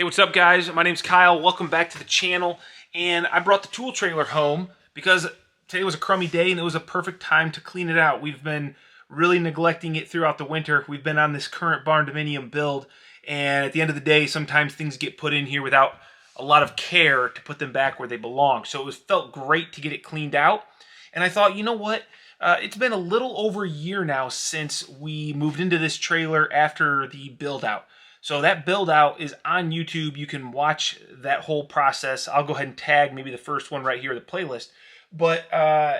Hey, what's up guys? My name's Kyle. Welcome back to the channel. And I brought the tool trailer home because today was a crummy day and it was a perfect time to clean it out. We've been really neglecting it throughout the winter. We've been on this current barn dominium build, and at the end of the day, sometimes things get put in here without a lot of care to put them back where they belong. So felt great to get it cleaned out. And I thought, you know what? It's been a little over a year now since we moved into this trailer after the build out. So that build out is on YouTube. You can watch that whole process. I'll go ahead and tag maybe the first one right here in the playlist. But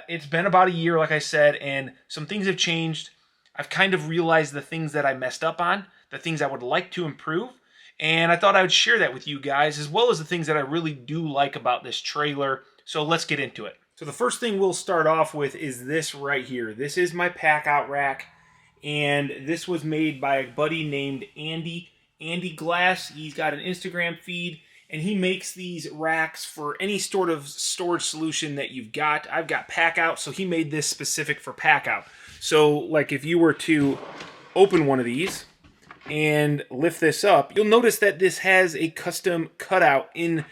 it's been about a year, like I said, and some things have changed. I've kind of realized the things that I messed up on, the things I would like to improve, and I thought I would share that with you guys, as well as the things that I really do like about this trailer. So let's get into it. So the first thing we'll start off with is this right here. This is my Packout rack, and this was made by a buddy named Andy Glass. He's got an Instagram feed, and he makes these racks for any sort of storage solution that you've got. I've got Packout, so he made this specific for Packout. So like if you were to open one of these and lift this up, you'll notice that this has a custom cutout in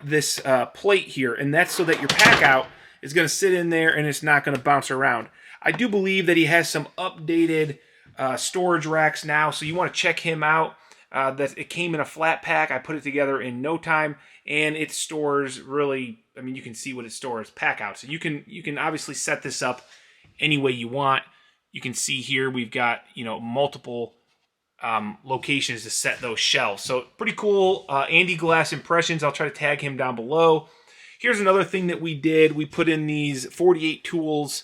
this plate here, and that's so that your Packout is going to sit in there and it's not going to bounce around. I do believe that he has some updated storage racks now, so you want to check him out. That it came in a flat pack. I put it together in no time, and it stores really, I mean, you can see what it stores, Packout. So you can obviously set this up any way you want. You can see here we've got, you know, multiple locations to set those shelves. So pretty cool. Andy Glass impressions. I'll try to tag him down below. Here's another thing that we did. We put in these 48 tools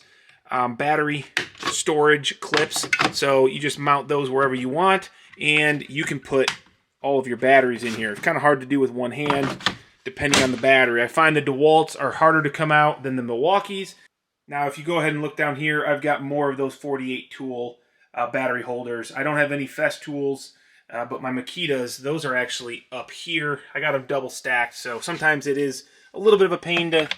battery storage clips. So you just mount those wherever you want, and you can put all of your batteries in here. It's kind of hard to do with one hand, depending on the battery. I find the DeWalt's are harder to come out than the Milwaukee's. Now, if you go ahead and look down here, I've got more of those 48 tool battery holders. I don't have any Festool's, but my Makitas, those are actually up here. I got them double stacked, so sometimes it is a little bit of a pain to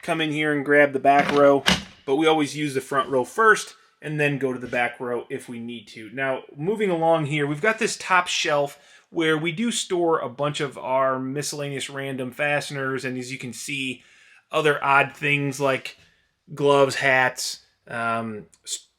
come in here and grab the back row, but we always use the front row first and then go to the back row if we need to. Now, moving along here, we've got this top shelf where we do store a bunch of our miscellaneous random fasteners, and as you can see, other odd things like gloves, hats,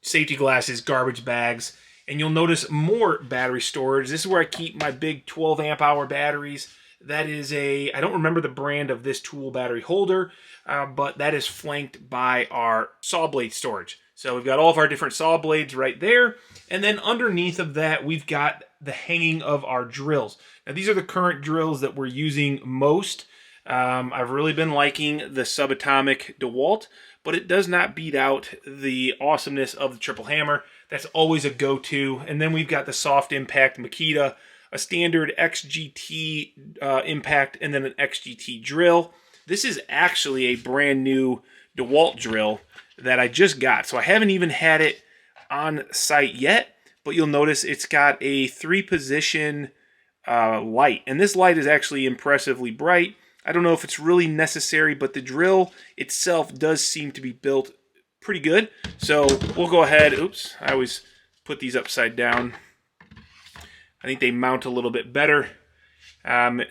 safety glasses, garbage bags, and you'll notice more battery storage. This is where I keep my big 12 amp hour batteries. That is I don't remember the brand of this tool battery holder, but that is flanked by our saw blade storage. So we've got all of our different saw blades right there. And then underneath of that, we've got the hanging of our drills. Now these are the current drills that we're using most. I've really been liking the subatomic DeWalt, but it does not beat out the awesomeness of the triple hammer. That's always a go-to. And then we've got the soft impact Makita, a standard XGT impact, and then an XGT drill. This is actually a brand new DeWalt drill that I just got. So I haven't even had it on site yet, but you'll notice it's got a 3-position light. And this light is actually impressively bright. I don't know if it's really necessary, but the drill itself does seem to be built pretty good. So we'll go ahead. Oops, I always put these upside down. I think they mount a little bit better.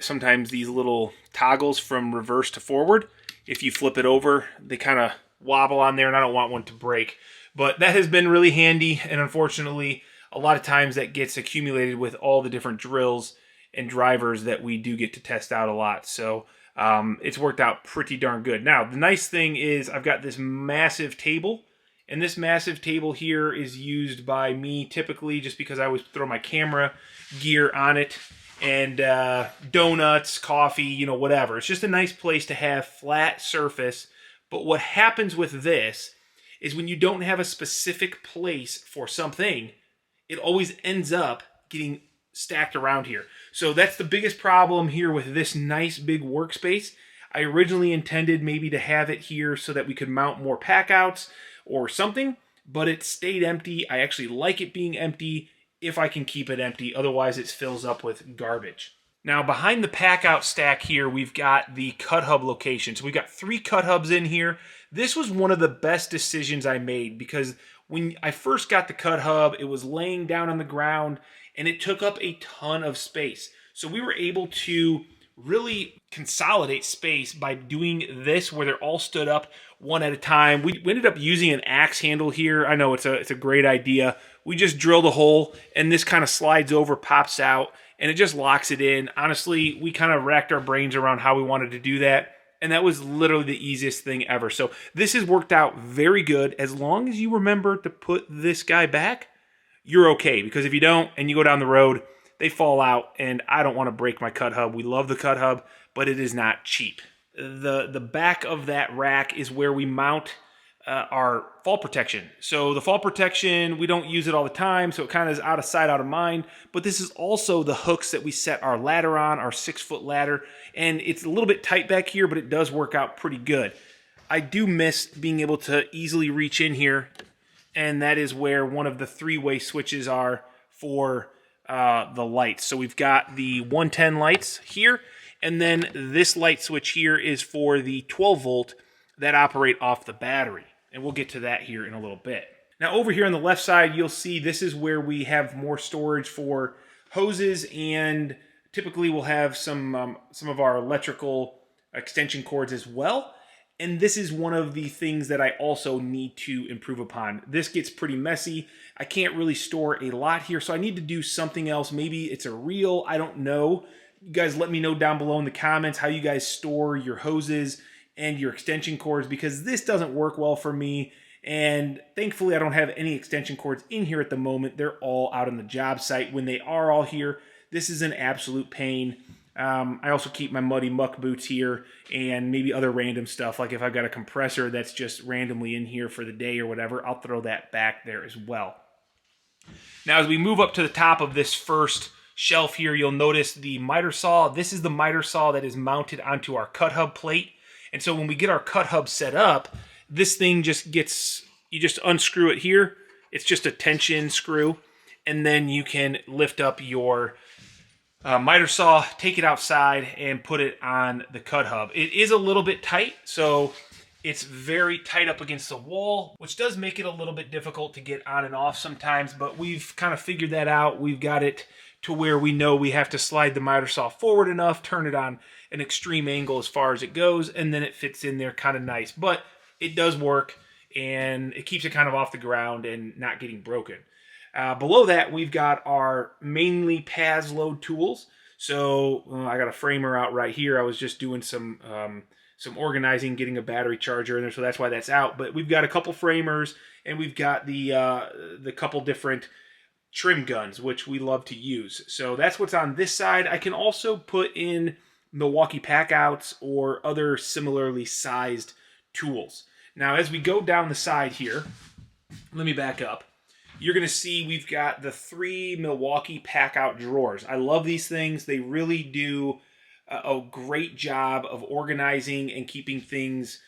Sometimes these little toggles from reverse to forward, if you flip it over, they kind of wobble on there, and I don't want one to break. But that has been really handy, and unfortunately, a lot of times that gets accumulated with all the different drills and drivers that we do get to test out a lot. So it's worked out pretty darn good. Now, the nice thing is I've got this massive table, and this massive table here is used by me typically just because I always throw my camera gear on it, and donuts, coffee, you know, whatever. It's just a nice place to have flat surface. But what happens with this is when you don't have a specific place for something, it always ends up getting stacked around here. So that's the biggest problem here with this nice big workspace. I originally intended maybe to have it here so that we could mount more Packouts or something, but it stayed empty. I actually like it being empty if I can keep it empty. Otherwise, it fills up with garbage. Now, behind the Packout stack here, we've got the cut hub location. So we've got 3 cut hubs in here. This was one of the best decisions I made because when I first got the cut hub, it was laying down on the ground and it took up a ton of space. So we were able to really consolidate space by doing this where they're all stood up one at a time. We ended up using an axe handle here. I know it's a great idea. We just drilled a hole and this kind of slides over, pops out, and it just locks it in. Honestly, we kind of racked our brains around how we wanted to do that, and that was literally the easiest thing ever. So this has worked out very good. As long as you remember to put this guy back, you're okay. Because if you don't and you go down the road, they fall out, and I don't want to break my cut hub. We love the cut hub, but it is not cheap. The back of that rack is where we mount our fall protection. So the fall protection, we don't use it all the time, so it kind of is out of sight, out of mind. But this is also the hooks that we set our ladder on, our 6-foot ladder. And it's a little bit tight back here, but it does work out pretty good. I do miss being able to easily reach in here, and that is where one of the 3-way switches are for the lights. So we've got the 110 lights here, and then this light switch here is for the 12 volt that operate off the battery. And we'll get to that here in a little bit. Now over here on the left side, you'll see this is where we have more storage for hoses, and typically we'll have some of our electrical extension cords as well. And this is one of the things that I also need to improve upon. This gets pretty messy. I can't really store a lot here, so I need to do something else. Maybe it's a reel, I don't know. You guys let me know down below in the comments how you guys store your hoses and your extension cords, because this doesn't work well for me. And thankfully I don't have any extension cords in here at the moment. They're all out on the job site. When they are all here, this is an absolute pain. I also keep my muddy muck boots here and maybe other random stuff. Like if I've got a compressor that's just randomly in here for the day or whatever, I'll throw that back there as well. Now as we move up to the top of this first shelf here, you'll notice the miter saw. This is the miter saw that is mounted onto our cut hub plate. And so when we get our cut hub set up, this thing just gets, you just unscrew it here. It's just a tension screw. And then you can lift up your miter saw, take it outside, and put it on the cut hub. It is a little bit tight, so it's very tight up against the wall, which does make it a little bit difficult to get on and off sometimes, but we've kind of figured that out. We've got it to where we know we have to slide the miter saw forward enough, turn it on an extreme angle as far as it goes, and then it fits in there kind of nice. But it does work, and it keeps it kind of off the ground and not getting broken. Below that, we've got our mainly PAS load tools. So I got a framer out right here. I was just doing some organizing, getting a battery charger in there, so that's why that's out. But we've got a couple framers, and we've got the couple different trim guns, which we love to use. So that's what's on this side. I can also put in Milwaukee Packouts or other similarly sized tools. Now, as we go down the side here, let me back up. You're going to see we've got the 3 Milwaukee Packout drawers. I love these things. They really do a great job of organizing and keeping things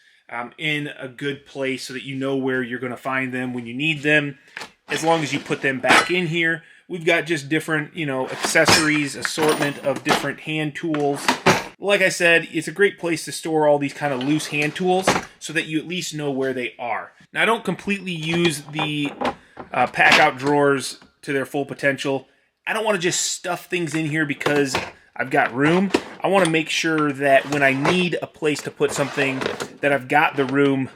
in a good place so that you know where you're going to find them when you need them, as long as you put them back in here. We've got just different, accessories, assortment of different hand tools. Like I said, it's a great place to store all these kind of loose hand tools so that you at least know where they are. Now, I don't completely use the Packout drawers to their full potential. I don't want to just stuff things in here because I've got room. I want to make sure that when I need a place to put something, that I've got the room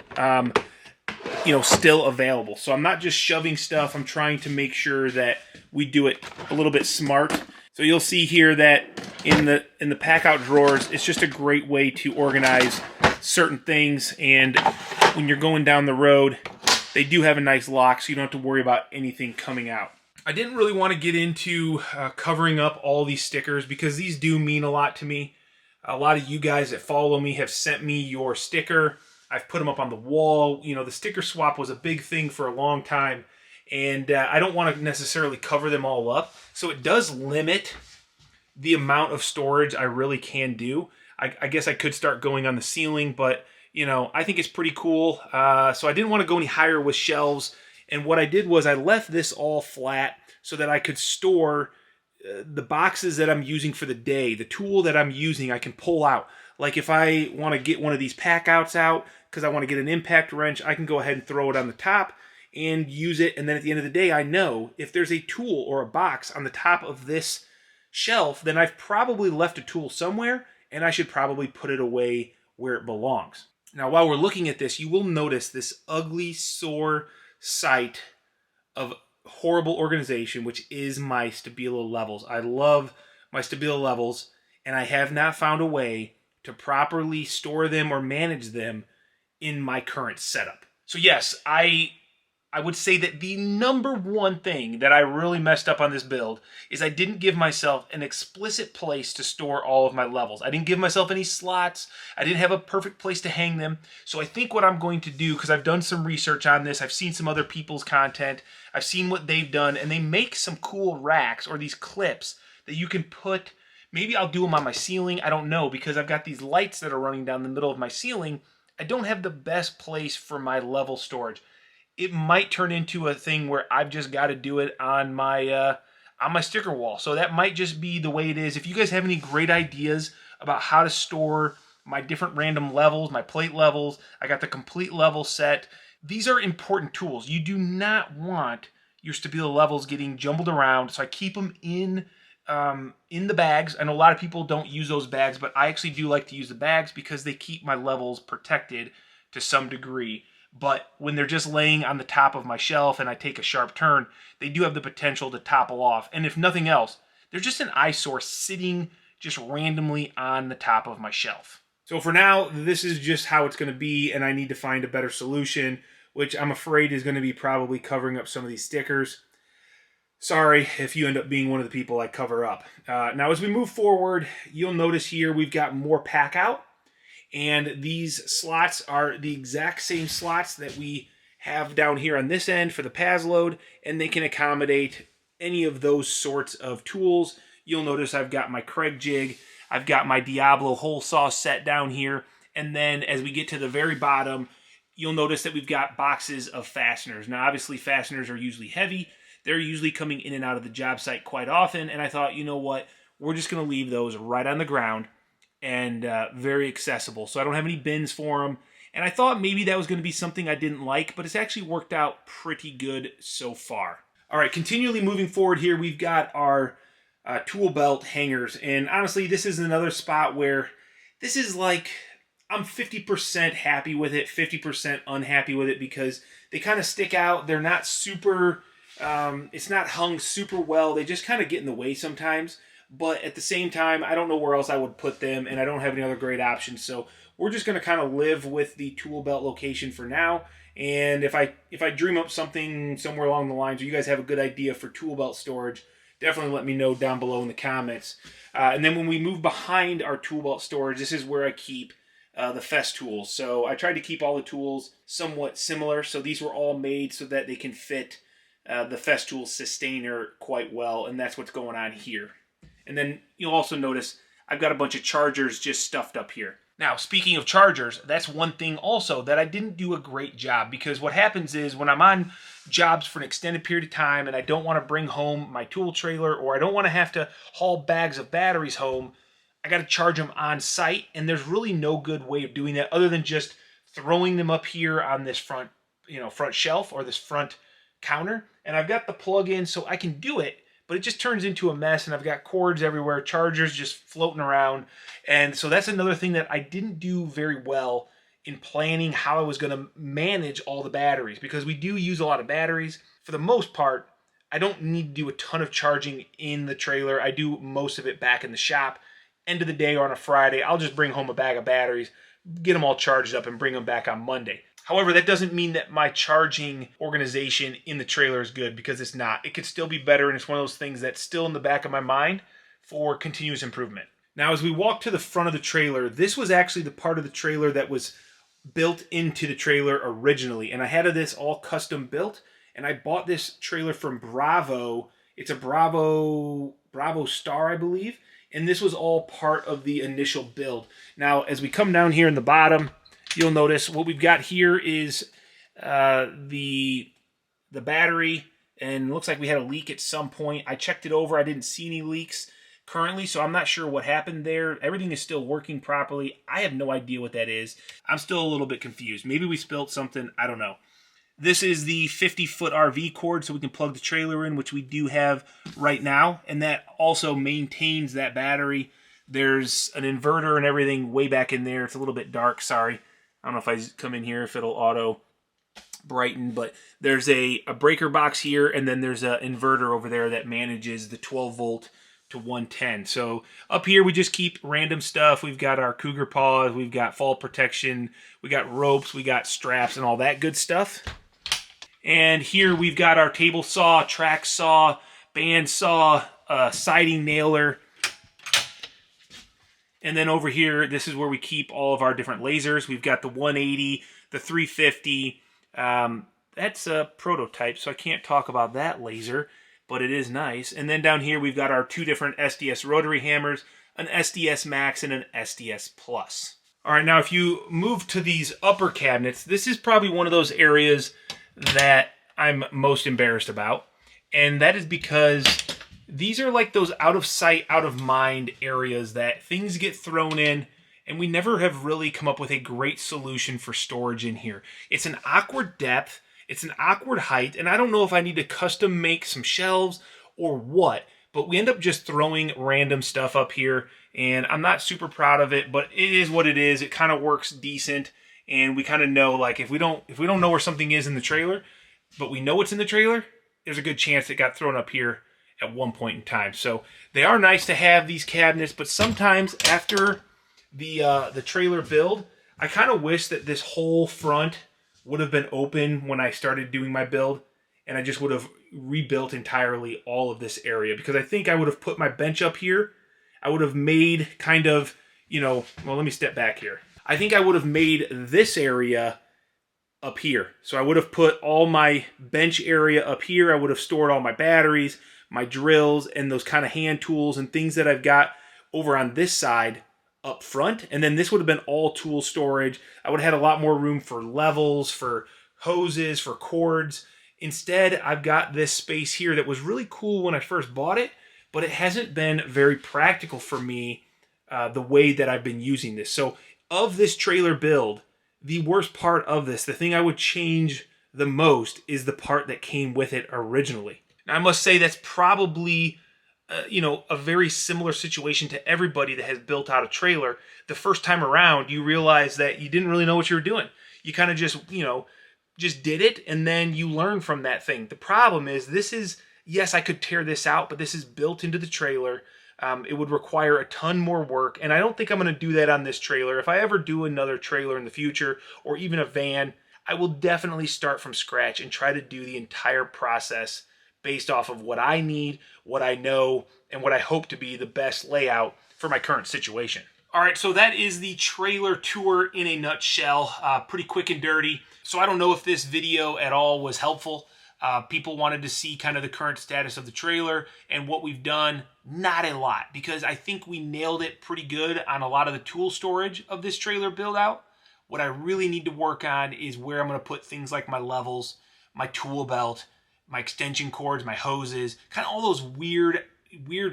still available. So I'm not just shoving stuff. I'm trying to make sure that we do it a little bit smart. So you'll see here that in the Packout drawers, it's just a great way to organize certain things. And when you're going down the road, they do have a nice lock, so you don't have to worry about anything coming out. I didn't really want to get into covering up all these stickers because these do mean a lot to me. A lot of you guys that follow me have sent me your sticker. I've put them up on the wall. The sticker swap was a big thing for a long time, and I don't want to necessarily cover them all up. So it does limit the amount of storage I really can do. I guess I could start going on the ceiling, but I think it's pretty cool. So I didn't want to go any higher with shelves. And what I did was I left this all flat so that I could store the boxes that I'm using for the day. The tool that I'm using, I can pull out. Like if I want to get one of these Packouts out because I want to get an impact wrench, I can go ahead and throw it on the top and use it. And then at the end of the day, I know if there's a tool or a box on the top of this shelf, then I've probably left a tool somewhere, and I should probably put it away where it belongs. Now, while we're looking at this, you will notice this ugly, sore sight of horrible organization, which is my Stabilo levels. I love my Stabilo levels, and I have not found a way to properly store them or manage them in my current setup. So yes, I would say that the number one thing that I really messed up on this build is I didn't give myself an explicit place to store all of my levels. I didn't give myself any slots. I didn't have a perfect place to hang them. So I think what I'm going to do, because I've done some research on this, I've seen some other people's content, I've seen what they've done, and they make some cool racks or these clips that you can put. Maybe I'll do them on my ceiling. I don't know, because I've got these lights that are running down the middle of my ceiling. I don't have the best place for my level storage. It might turn into a thing where I've just got to do it on my sticker wall. So that might just be the way it is. If you guys have any great ideas about how to store my different random levels, my plate levels, I got the complete level set. These are important tools. You do not want your Stabilo levels getting jumbled around. So I keep them in the bags. I know a lot of people don't use those bags, but I actually do like to use the bags because they keep my levels protected to some degree. But when they're just laying on the top of my shelf and I take a sharp turn, they do have the potential to topple off. And if nothing else, they're just an eyesore sitting just randomly on the top of my shelf. So for now, this is just how it's going to be, and I need to find a better solution, which I'm afraid is going to be probably covering up some of these stickers. Sorry if you end up being one of the people I cover up. Now, as we move forward, you'll notice here we've got more Packout. And these slots are the exact same slots that we have down here on this end for the PAS load, and they can accommodate any of those sorts of tools. You'll notice I've got my Craig jig, I've got my Diablo hole saw set down here, and then as we get to the very bottom, you'll notice that we've got boxes of fasteners. Now, obviously, fasteners are usually heavy. They're usually coming in and out of the job site quite often, and I thought, you know what, we're just going to leave those right on the ground and very accessible. So I don't have any bins for them. And I thought maybe that was going to be something I didn't like, but it's actually worked out pretty good so far. All right, continually moving forward here, we've got our tool belt hangers. And honestly, this is another spot where this is like, I'm 50% happy with it, 50% unhappy with it, because they kind of stick out. They're not super, it's not hung super well. They just kind of get in the way sometimes. But at the same time, I don't know where else I would put them, and I don't have any other great options. So we're just going to kind of live with the tool belt location for now. And if I dream up something somewhere along the lines, or you guys have a good idea for tool belt storage, definitely let me know down below in the comments. And then when we move behind our tool belt storage, this is where I keep the Fest tools. So I tried to keep all the tools somewhat similar. So these were all made so that they can fit the Fest tool sustainer quite well, and that's what's going on here. And then you'll also notice I've got a bunch of chargers just stuffed up here. Now, speaking of chargers, that's one thing also that I didn't do a great job, because what happens is when I'm on jobs for an extended period of time and I don't want to bring home my tool trailer, or I don't want to have to haul bags of batteries home, I got to charge them on site, and there's really no good way of doing that other than just throwing them up here on this front shelf or this front counter. And I've got the plug in so I can do it, but it just turns into a mess, and I've got cords everywhere, chargers just floating around. And so that's another thing that I didn't do very well in planning how I was going to manage all the batteries, because we do use a lot of batteries. For the most part, I don't need to do a ton of charging in the trailer. I do most of it back in the shop. End of the day or on a Friday, I'll just bring home a bag of batteries, get them all charged up, and bring them back on Monday. However, that doesn't mean that my charging organization in the trailer is good, because it's not. It could still be better, and it's one of those things that's still in the back of my mind for continuous improvement. Now, as we walk to the front of the trailer, this was actually the part of the trailer that was built into the trailer originally, and I had this all custom built, and I bought this trailer from Bravo. It's a Bravo Star, I believe, and this was all part of the initial build. Now, as we come down here in the bottom, you'll notice what we've got here is the battery, and it looks like we had a leak at some point. I checked it over. I didn't see any leaks currently, so I'm not sure what happened there. Everything is still working properly. I have no idea what that is. I'm still a little bit confused. Maybe we spilled something. I don't know. This is the 50-foot RV cord, so we can plug the trailer in, which we do have right now, and that also maintains that battery. There's an inverter and everything way back in there. It's a little bit dark, sorry. I don't know if I come in here if it'll auto brighten, but there's a breaker box here, and then there's an inverter over there that manages the 12 volt to 110. So up here we just keep random stuff. We've got our cougar paws, we've got fall protection, we got ropes, we got straps and all that good stuff. And here we've got our table saw, track saw, band saw, siding nailer. And then over here, this is where we keep all of our different lasers. We've got the 180, the 350. That's a prototype, so I can't talk about that laser, but it is nice. And then down here, we've got our 2 different SDS rotary hammers, an SDS Max and an SDS Plus. All right, now if you move to these upper cabinets, this is probably one of those areas that I'm most embarrassed about. And that is because these are like those out of sight, out of mind areas that things get thrown in, and we never have really come up with a great solution for storage in here. It's an awkward depth, it's an awkward height, and I don't know if I need to custom make some shelves or what, but we end up just throwing random stuff up here, and I'm not super proud of it, but it is what it is. It kind of works decent, and we kind of know, like, if we don't know where something is in the trailer, but we know it's in the trailer, there's a good chance it got thrown up here at one point in time. So they are nice to have, these cabinets, but sometimes after the trailer build, I kind of wish that this whole front would have been open when I started doing my build, and I just would have rebuilt entirely all of this area, because I think I would have put my bench up here. I would have made kind of, well, let me step back here. I think I would have made this area up here. So I would have put all my bench area up here. I would have stored all my batteries, my drills, and those kind of hand tools and things that I've got over on this side up front. And then this would have been all tool storage. I would have had a lot more room for levels, for hoses, for cords. Instead, I've got this space here that was really cool when I first bought it, but it hasn't been very practical for me the way that I've been using this. So of this trailer build, the worst part of this, the thing I would change the most, is the part that came with it originally. Now, I must say that's probably a very similar situation to everybody that has built out a trailer. The first time around, you realize that you didn't really know what you were doing. You kind of just did it, and then you learn from that thing. The problem is, this is, yes, I could tear this out, but this is built into the trailer. It would require a ton more work, and I don't think I'm going to do that on this trailer. If I ever do another trailer in the future, or even a van, I will definitely start from scratch and try to do the entire process based off of what I need, what I know, and what I hope to be the best layout for my current situation. All right, so that is the trailer tour in a nutshell. Pretty quick and dirty. So I don't know if this video at all was helpful. People wanted to see kind of the current status of the trailer and what we've done. Not a lot, because I think we nailed it pretty good on a lot of the tool storage of this trailer build out. What I really need to work on is where I'm going to put things like my levels, my tool belt, my extension cords, my hoses, kind of all those weird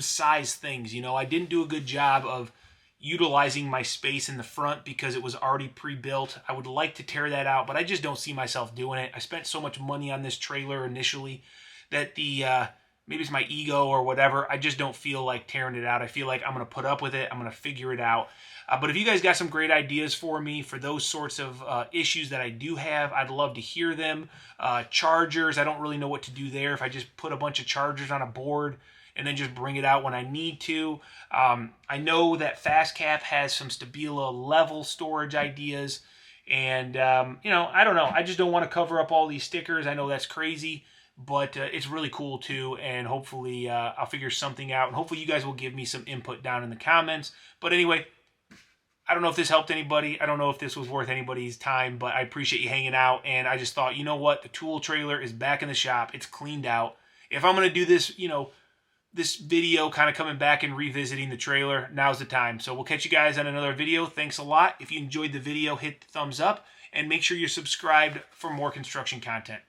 size things. I didn't do a good job of utilizing my space in the front because it was already pre-built. I would like to tear that out, but I just don't see myself doing it. I spent so much money on this trailer initially that maybe it's my ego or whatever, I just don't feel like tearing it out. I feel like I'm going to put up with it. I'm going to figure it out. But if you guys got some great ideas for me for those sorts of issues that I do have, I'd love to hear them. Chargers, I don't really know what to do there. If I just put a bunch of chargers on a board and then just bring it out when I need to. I know that FastCap has some Stabila level storage ideas. And, I don't know. I just don't want to cover up all these stickers. I know that's crazy, but it's really cool too. And hopefully I'll figure something out. And hopefully you guys will give me some input down in the comments. But anyway, I don't know if this helped anybody. I don't know if this was worth anybody's time, but I appreciate you hanging out. And I just thought, you know what? The tool trailer is back in the shop. It's cleaned out. If I'm going to do this, this video kind of coming back and revisiting the trailer, now's the time. So we'll catch you guys on another video. Thanks a lot. If you enjoyed the video, hit the thumbs up and make sure you're subscribed for more construction content.